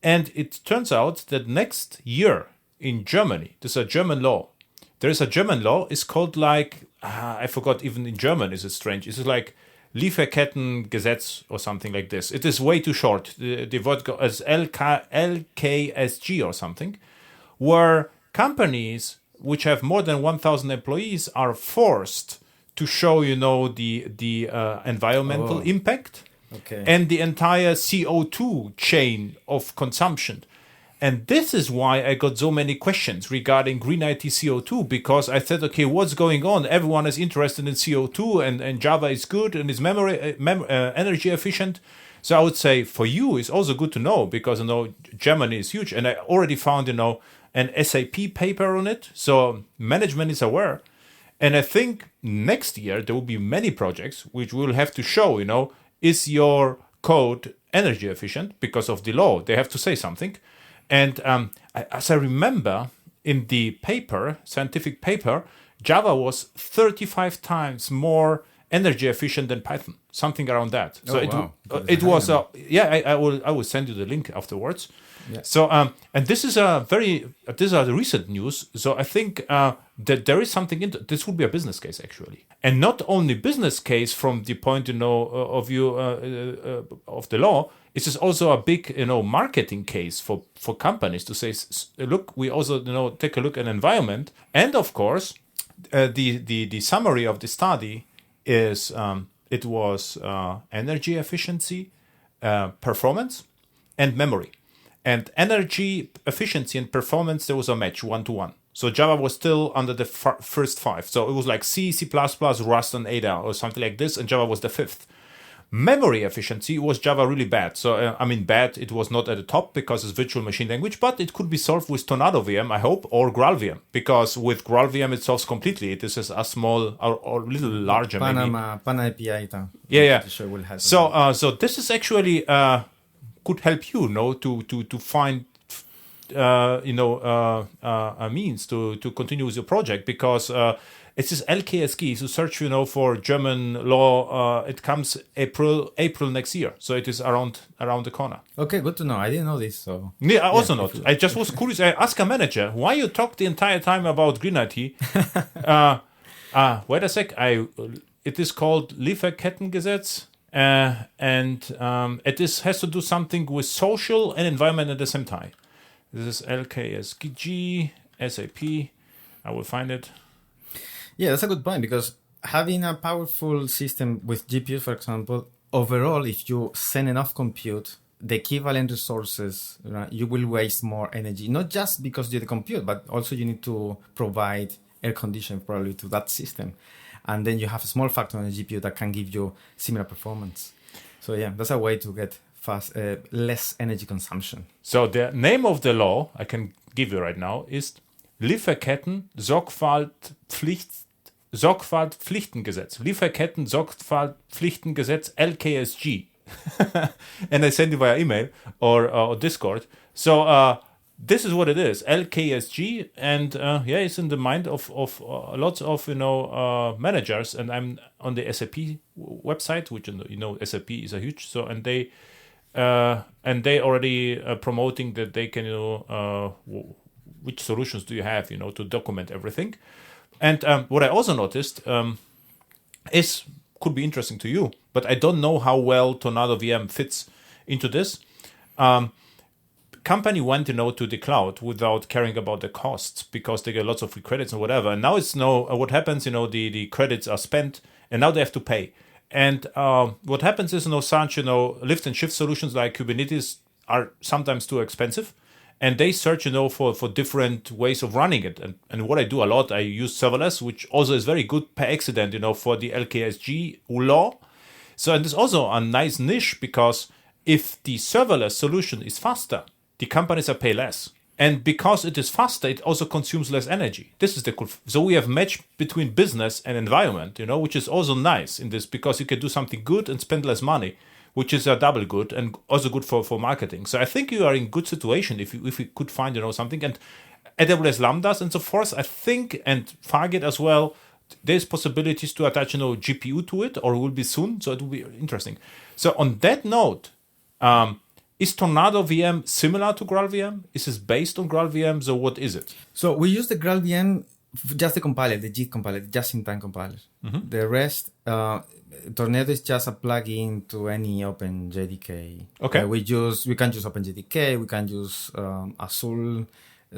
And it turns out that next year in Germany, there's a German law. There is a German law. It's called I forgot, even in German is it strange. It's like Lieferkettengesetz or something like this. It is way too short. The word is LKSG or something, where companies which have more than 1,000 employees are forced to show, the environmental impact and the entire CO2 chain of consumption. And this is why I got so many questions regarding green IT CO2, because I said, okay, what's going on? Everyone is interested in CO2, and Java is good and is energy efficient. So I would say for you, it's also good to know, because Germany is huge, and I already found an SAP paper on it, so management is aware. And I think next year there will be many projects which will have to show, is your code energy efficient because of the law? They have to say something. And as I remember, in the paper, scientific paper, Java was 35 times more energy efficient than Python, something around that. So it was I will send you the link afterwards. Yeah. So and this is these are the recent news. So I think that there is something in this would be a business case, actually, and not only business case from the point of view of the law. It is also a big marketing case for companies to say, look, we also take a look at environment, and of course the summary of the study is it was energy efficiency, performance, and memory. And energy efficiency and performance, there was a match 1-to-1. So Java was still under the first 5. So it was like C, C++, Rust, and Ada or something like this, and Java was the 5th. Memory efficiency was Java really bad. So bad, it was not at the top because it's virtual machine language, but it could be solved with TornadoVM, I hope, or GraalVM, because with GraalVM it solves completely. This is a small or little larger Pana API. Yeah. Sure will help. So this is actually could help you, to find means to continue with your project, because it's this LKSG. So search, for German law. It comes April next year. So it is around the corner. Okay, good to know. I didn't know this. So Yeah, I also not. I just was curious. I asked a manager, why you talk the entire time about green IT? Wait a sec. It is called Lieferkettengesetz. And it has to do something with social and environment at the same time. This is LKSG, SAP. I will find it. Yeah, that's a good point, because having a powerful system with GPUs, for example, overall, if you send enough compute, the equivalent resources, right, you will waste more energy, not just because you compute, but also you need to provide air conditioning probably to that system. And then you have a small factor on the GPU that can give you similar performance. So yeah, that's a way to get less energy consumption. So the name of the law I can give you right now is Lieferketten-Sorgfaltspflichtengesetz. Lieferketten-Sorgfaltspflichtengesetz, LKSG. And I send it via email or Discord. So this is what it is, LKSG, and it's in the mind of lots of managers. And I'm on the SAP website, which SAP is a huge. So and they already promoting that they can which solutions do you have to document everything. And what I also noticed could be interesting to you, but I don't know how well TornadoVM fits into this. Company went to the cloud without caring about the costs, because they get lots of free credits and whatever. And now it's what happens, the credits are spent and now they have to pay. And what happens is such lift and shift solutions like Kubernetes are sometimes too expensive, and they search for different ways of running it. And what I do a lot, I use serverless, which also is very good per accident for the LKSG law. So, and it's also a nice niche, because if the serverless solution is faster, the companies are pay less. And because it is faster, it also consumes less energy. This is the cool. So we have match between business and environment, which is also nice in this, because you can do something good and spend less money, which is a double good, and also good for marketing. So I think you are in good situation if we could find something. And AWS Lambdas and so forth, I think, and Fargate as well, there's possibilities to attach GPU to it, or will be soon. So it will be interesting. So on that note, is TornadoVM similar to GraalVM? Is it based on GraalVM? So what is it? So we use the GraalVM, just the compiler, the JIT compiler, just-in-time compiler. Mm-hmm. The rest, Tornado is just a plugin to any OpenJDK. Okay. We can use OpenJDK. We can use Azul.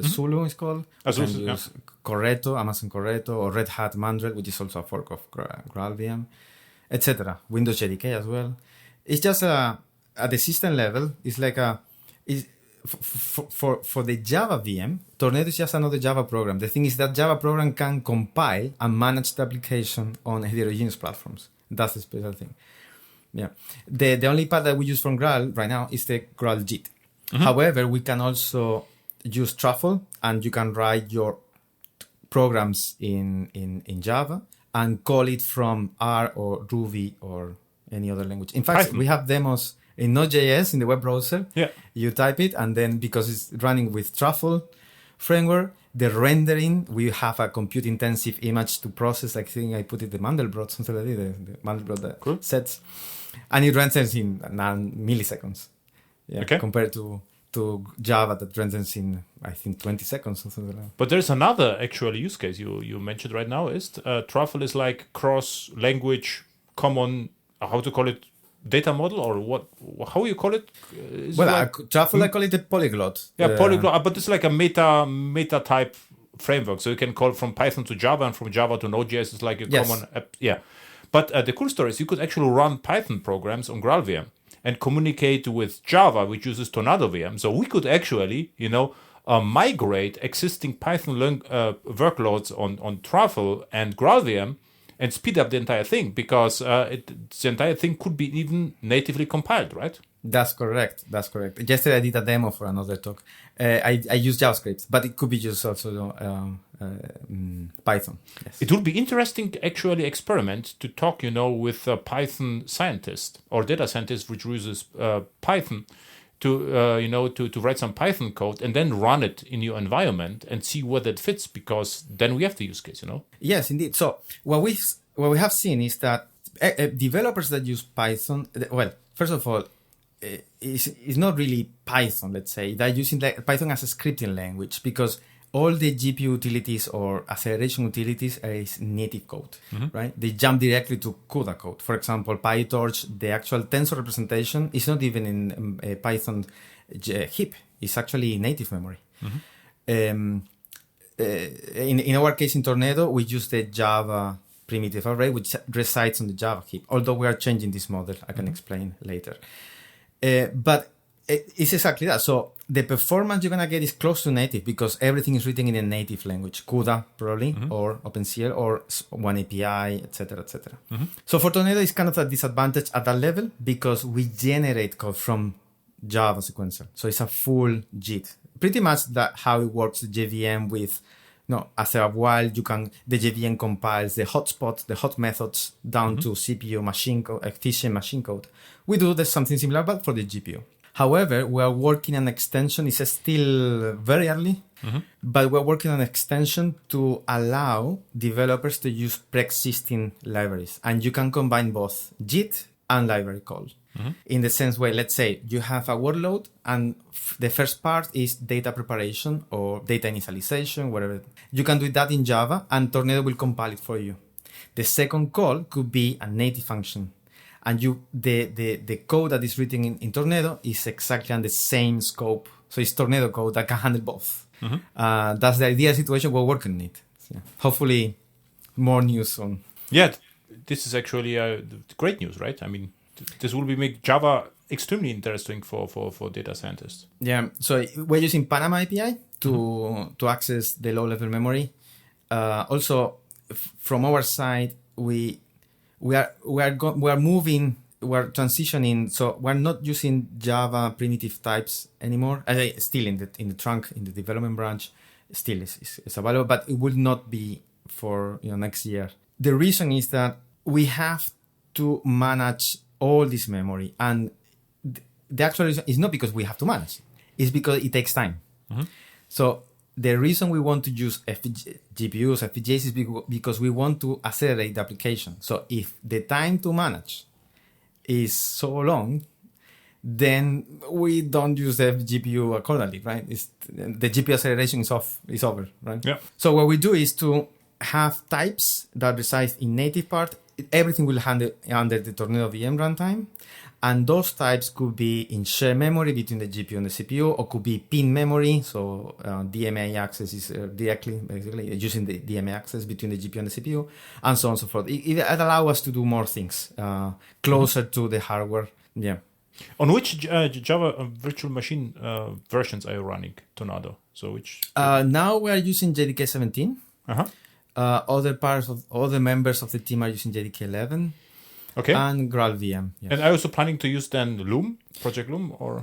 Zulu is called. We can use Corretto, Amazon Corretto, or Red Hat Mandrel, which is also a fork of GraalVM, etc. Windows JDK as well. It's just at the system level, it's like for the Java VM, Tornado is just another Java program. The thing is that Java program can compile and manage the application on heterogeneous platforms. That's the special thing. Yeah. The only part that we use from Graal right now is the Graal JIT. Mm-hmm. However, we can also use Truffle, and you can write your programs in Java and call it from R or Ruby or any other language. In fact, we have demos in Node.js in the web browser. Yeah. You type it, and then because it's running with Truffle framework, the rendering, we have a compute intensive image to process. I think I put it the Mandelbrot, something like that, the Mandelbrot sets, and it renders in 9 milliseconds. Yeah. Okay. Compared to Java that renders in, I think, 20 seconds, something like that. But there's another actual use case you mentioned right now. Is Truffle is like cross-language, common, how to call it, data model, or what? How you call it? Truffle, I call it a polyglot. Yeah, polyglot, but it's like a meta type framework. So you can call from Python to Java, and from Java to Node.js. It's like a common app. Yeah. But the cool story is you could actually run Python programs on GraalVM and communicate with Java, which uses TornadoVM. So we could actually, migrate existing Python workloads on Truffle and GraalVM and speed up the entire thing, because the entire thing could be even natively compiled, right? That's correct. Yesterday I did a demo for another talk. I used JavaScript, but it could be used also Python. Yes. It would be interesting, actually, experiment to talk, with a Python scientist or data scientist which uses Python to write some Python code and then run it in your environment and see whether it fits, because then we have the use case, Yes, indeed. So what we have seen is that developers that use Python, well, first of all, it's not really Python, let's say. They're using Python as a scripting language, because all the GPU utilities or acceleration utilities is native code, right? They jump directly to CUDA code. For example, PyTorch, the actual tensor representation is not even in Python heap. It's actually native memory. In our case, in Tornado, we use the Java primitive array, which resides on the Java heap. Although we are changing this model, I can explain later. But it's exactly that. So the performance you're going to get is close to native, because everything is written in a native language, CUDA probably, or OpenCL, or one API, etc., etc. So for Tornado, it's kind of a disadvantage at that level, because we generate code from Java sequencer. So it's a full JIT. Pretty much that how it works, the JVM with, after a while, the JVM compiles the hotspots, the hot methods down to CPU machine code, efficient machine code. We do something similar, but for the GPU. However, we are working on an extension. It's still very early, but we're working on an extension to allow developers to use pre-existing libraries. And you can combine both JIT and library call. In the sense where, let's say, you have a workload, and the first part is data preparation or data initialization, whatever. You can do that in Java, and Tornado will compile it for you. The second call could be a native function. And the code that is written in Tornado is exactly on the same scope. So it's Tornado code that can handle both. That's the ideal situation we're working on it. So, hopefully, more news on. Yeah, this is actually great news, right? I mean, this will make Java extremely interesting for data scientists. Yeah, so we're using Panama API to access the low-level memory. Also, from our side, we are transitioning. So we're not using Java primitive types anymore. Still in the trunk, in the development branch, still is available, but it will not be for next year. The reason is that we have to manage all this memory, and the actual reason is not because we have to manage; it's because it takes time. So the reason we want to use GPUs, FPGAs, is because we want to accelerate the application. So if the time to manage is so long, then we don't use the GPU accordingly, right? The GPU acceleration is over, right? Yeah. So what we do is to have types that reside in native part. Everything will handle under the TornadoVM runtime. And those types could be in shared memory between the GPU and the CPU, or could be pin memory. So DMA access is directly, basically, using the DMA access between the GPU and the CPU, and so on and so forth. It allows us to do more things closer to the hardware. Yeah. On which Java virtual machine versions are you running Tornado? So which? Now we are using JDK 17. Other members of the team are using JDK 11. Okay. And GraalVM. Yes. And are you also planning to use then Loom, Project Loom, or?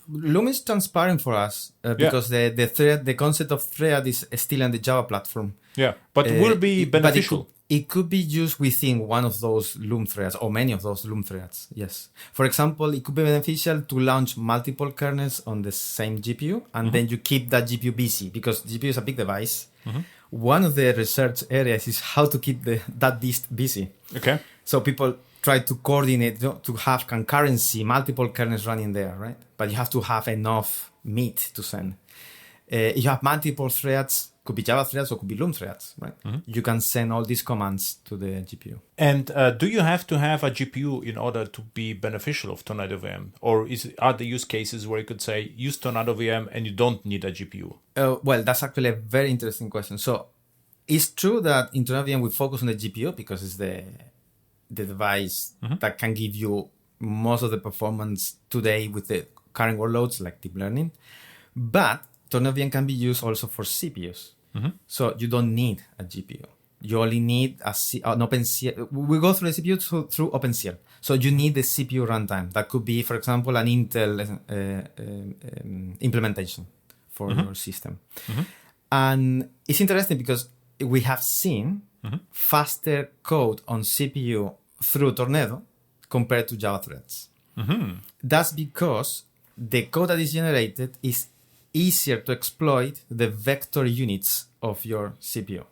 Loom is transparent for us because the concept of thread is still on the Java platform. Yeah, but will be beneficial. It could be used within one of those Loom threads, or many of those Loom threads. Yes. For example, it could be beneficial to launch multiple kernels on the same GPU, and then you keep that GPU busy, because GPU is a big device. One of the research areas is how to keep that disk busy. Okay. So people try to coordinate to have concurrency, multiple kernels running there, right? But you have to have enough meat to send. If you have multiple threads, could be Java threads or could be Loom threads, right? You can send all these commands to the GPU. And do you have to have a GPU in order to be beneficial of TornadoVM? Or are there use cases where you could say, use TornadoVM and you don't need a GPU? Well, that's actually a very interesting question. So it's true that in TornadoVM we focus on the GPU because it's the device that can give you most of the performance today with the current workloads like deep learning. But TornadoVM can be used also for CPUs. So you don't need a GPU. You only need an OpenCL. We go through the CPU through OpenCL. So you need the CPU runtime. That could be, for example, an Intel implementation for your system. And it's interesting because we have seen faster code on CPU through Tornado compared to Java threads. That's because the code that is generated is easier to exploit the vector units of your CPU.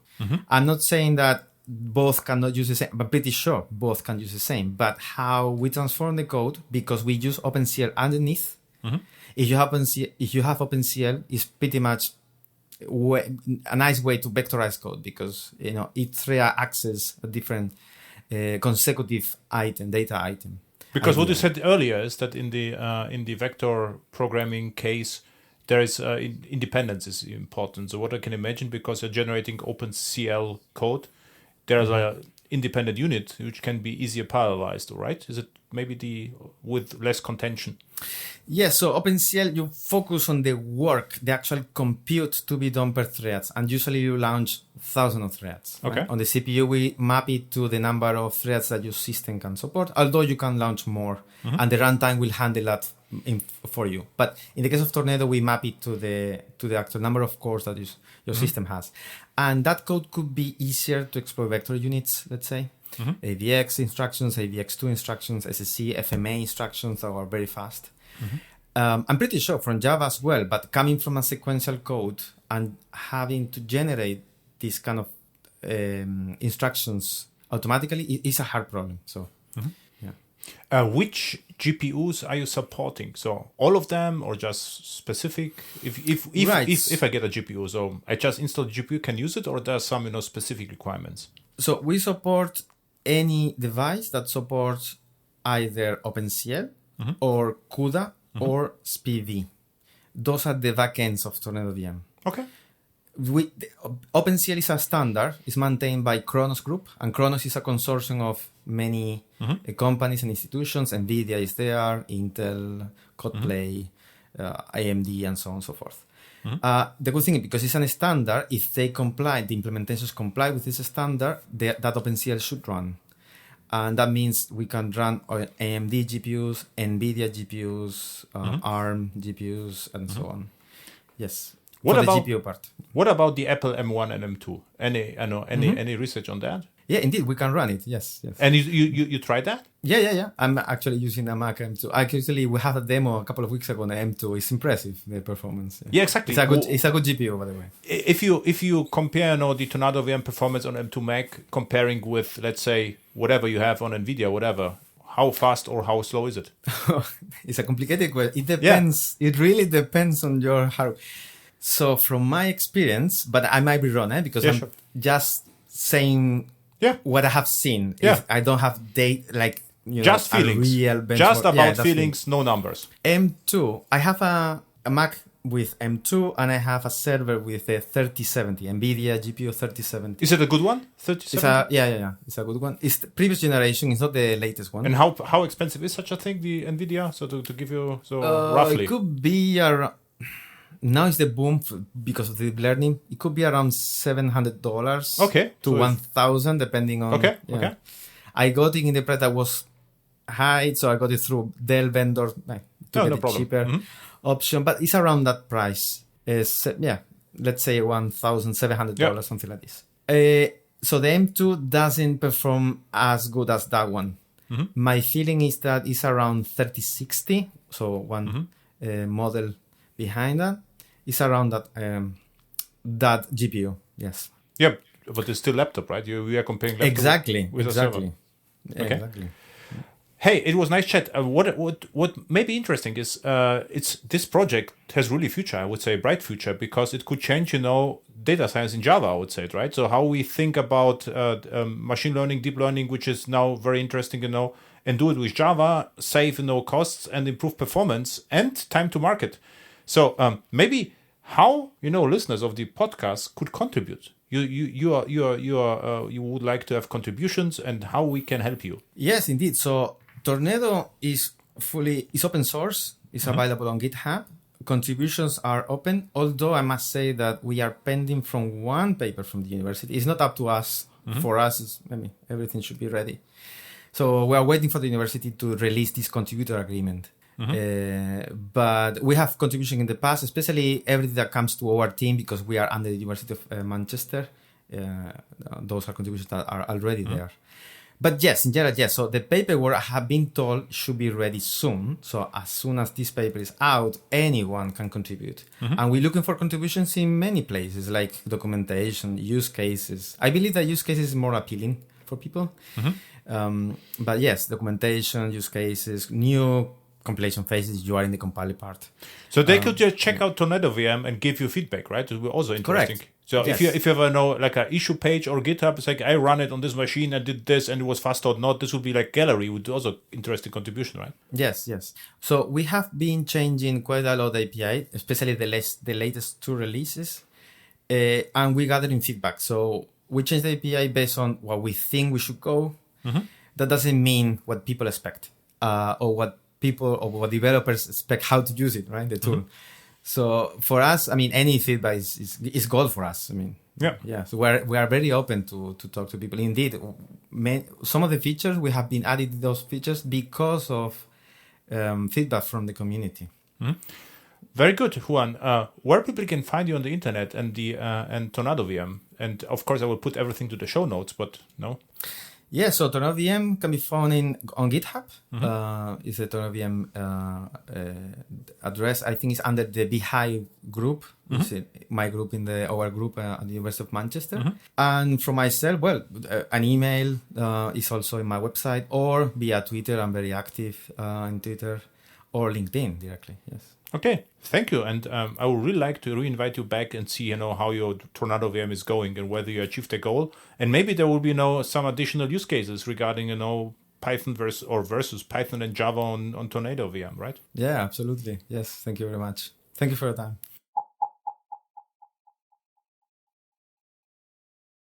I'm not saying that both cannot use the same, but pretty sure both can use the same. But how we transform the code, because we use OpenCL underneath, if you have OpenCL, it's pretty much a nice way to vectorize code, because each thread access a different consecutive data item. Because what you said earlier is that in the vector programming case, there is independence is important. So what I can imagine, because you're generating OpenCL code, there's an independent unit which can be easier parallelized, right? Is it maybe with less contention? Yes, so OpenCL, you focus on the work, the actual compute to be done per threads, and usually you launch thousands of threads. Okay. Right? On the CPU, we map it to the number of threads that your system can support, although you can launch more, and the runtime will handle that for you. But in the case of Tornado, we map it to the actual number of cores that your system has. And that code could be easier to exploit vector units, let's say. AVX instructions, AVX2 instructions, SSC, FMA instructions that are very fast. I'm pretty sure from Java as well, but coming from a sequential code and having to generate these kind of instructions automatically is a hard problem. So, yeah. Which GPUs are you supporting? So all of them, or just specific? If I get a GPU, so I just install the GPU, can use it, or there are some specific requirements? So we support any device that supports either OpenCL or CUDA or SPV. Those are the backends of TornadoVM. Okay. OpenCL is a standard. It's maintained by Kronos Group, and Kronos is a consortium of many companies and institutions. NVIDIA is there, Intel, Codeplay, AMD, and so on and so forth. The good thing is, because it's a standard, if they comply, the implementations comply with this standard, that OpenCL should run. And that means we can run AMD GPUs, NVIDIA GPUs, ARM GPUs, and so on. Yes. What about the GPU part? What about the Apple M1 and M2? Any research on that? Yeah, indeed, we can run it. Yes. And you tried that? Yeah. I'm actually using a Mac M2. Actually, we had a demo a couple of weeks ago on the M2. It's impressive, the performance. Yeah, exactly. It's a good GPU, by the way. If you compare the TornadoVM performance on M2 Mac, comparing with, let's say, whatever you have on NVIDIA, whatever, how fast or how slow is it? It's a complicated question. It depends. Yeah. It really depends on your hardware. So from my experience, but I might be wrong, because I'm just saying what I have seen. Yeah. I don't have data, just feelings. Real benchmark. Just about feelings, no numbers. M2. I have a Mac with M2, and I have a server with a 3070, NVIDIA GPU 3070. Is it a good one? 3070? Yeah. It's a good one. It's the previous generation. It's not the latest one. And how expensive is such a thing, the NVIDIA? So to give you roughly, it could be around. Now it's the boom because of deep learning. It could be around $700 to $1,000, depending on. Okay. I got it in the price that was high, so I got it through Dell vendor to get a cheaper option. But it's around that price. Let's say $1,700, something like this. So the M2 doesn't perform as good as that one. My feeling is that it's around 3060, so one model behind that. It's around that GPU, yes. Yeah, but it's still laptop, right? We are comparing laptop with a server. Okay. Exactly. Hey, it was nice chat. What may be interesting is this project has really future. I would say bright future, because it could change data science in Java. I would say it, right. So how we think about machine learning, deep learning, which is now very interesting, and do it with Java, save costs and improve performance and time to market. So maybe how listeners of the podcast could contribute. You would like to have contributions, and how we can help you. Yes, indeed. So Tornado is open source. It's available on GitHub. Contributions are open, although I must say that we are pending from one paper from the university. It's not up to us. For us, everything should be ready. So we are waiting for the university to release this contributor agreement. But we have contribution in the past, especially everything that comes to our team, because we are under the University of Manchester. Those are contributions that are already there. But yes, in general, yes. So the paperwork I have been told should be ready soon. So as soon as this paper is out, anyone can contribute. And we're looking for contributions in many places, like documentation, use cases. I believe that use cases is more appealing for people. But yes, documentation, use cases, new compilation phases, you are in the compiler part. So they could just check out TornadoVM and give you feedback, right? It would be also interesting. Correct. So Yes. if you ever know like an issue page or GitHub, it's like I run it on this machine and did this and it was fast or not. This would be like gallery would also interesting contribution, right? Yes, yes. So we have been changing quite a lot of API, especially the latest 2 releases, and we gathering feedback. So we change the API based on what we think we should go. That doesn't mean what people expect or what people or what developers expect how to use it, right? The tool. So for us, I mean, any feedback is gold for us. I mean, yeah. So we are very open to talk to people. Indeed, some of the features we have been adding those features because of feedback from the community. Very good, Juan. Where people can find you on the internet and the and TornadoVM, and of course I will put everything to the show notes. But no. Yeah, so TornadoVM can be found on GitHub. It's the TornadoVM address. I think it's under the Beehive group. It's my group in our group at the University of Manchester. And for myself, well, an email is also in my website, or via Twitter. I'm very active on Twitter, or LinkedIn directly. Yes. Okay, thank you. And I would really like to re-invite you back and see, how your TornadoVM is going and whether you achieved the goal. And maybe there will be, some additional use cases regarding, Python versus Python and Java on TornadoVM, right? Yeah, absolutely. Yes, thank you very much. Thank you for your time.